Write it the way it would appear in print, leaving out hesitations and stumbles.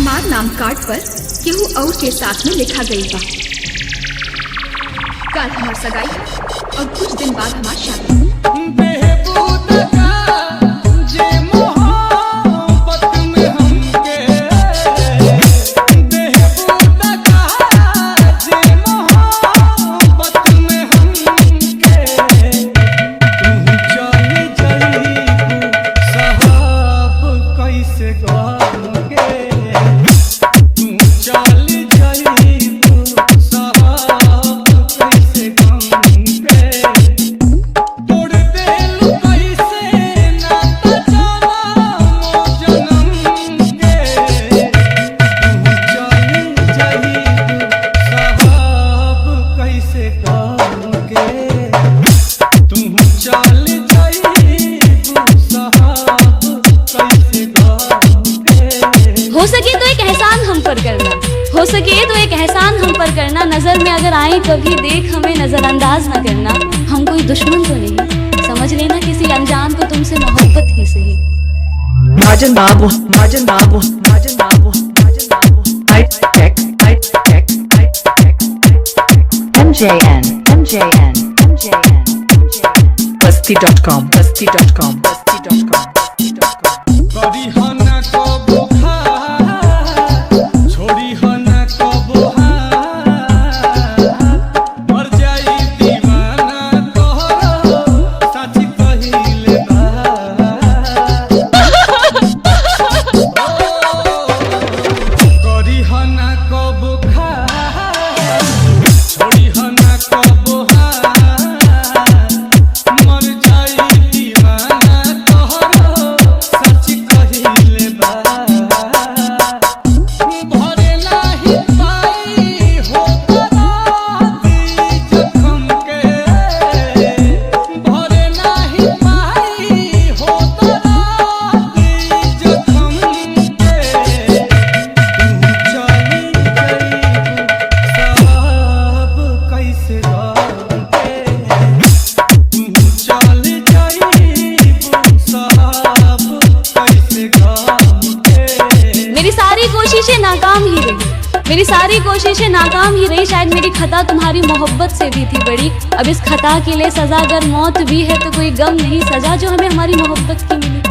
हमार नाम कार्ड पर केहू और के साथ में लिखा गई बा। कल हमार सगाई है और कुछ दिन बाद हमार शादी। हो सके तो एक एहसान हम पर करना, हो सके तो एक एहसान हम पर करना। नजर में अगर आए कभी देख हमें नजरअंदाज न करना। हम कोई दुश्मन तो नहीं, समझ लेना किसी अनजान को तुमसे मोहब्बत ही सही। Margin Babu, Margin Babu, Margin Babu, Margin Babu. High-tech, high-tech, high-tech, MJN, MJN, MJN, MJN. Basti.com, Basti.com, Basti.com, Basti.com. मेरी सारी कोशिशें नाकाम ही रही। शायद मेरी खता तुम्हारी मोहब्बत से भी थी बड़ी। अब इस खता के लिए सजा अगर मौत भी है तो कोई गम नहीं, सजा जो हमें हमारी मोहब्बत की मिली।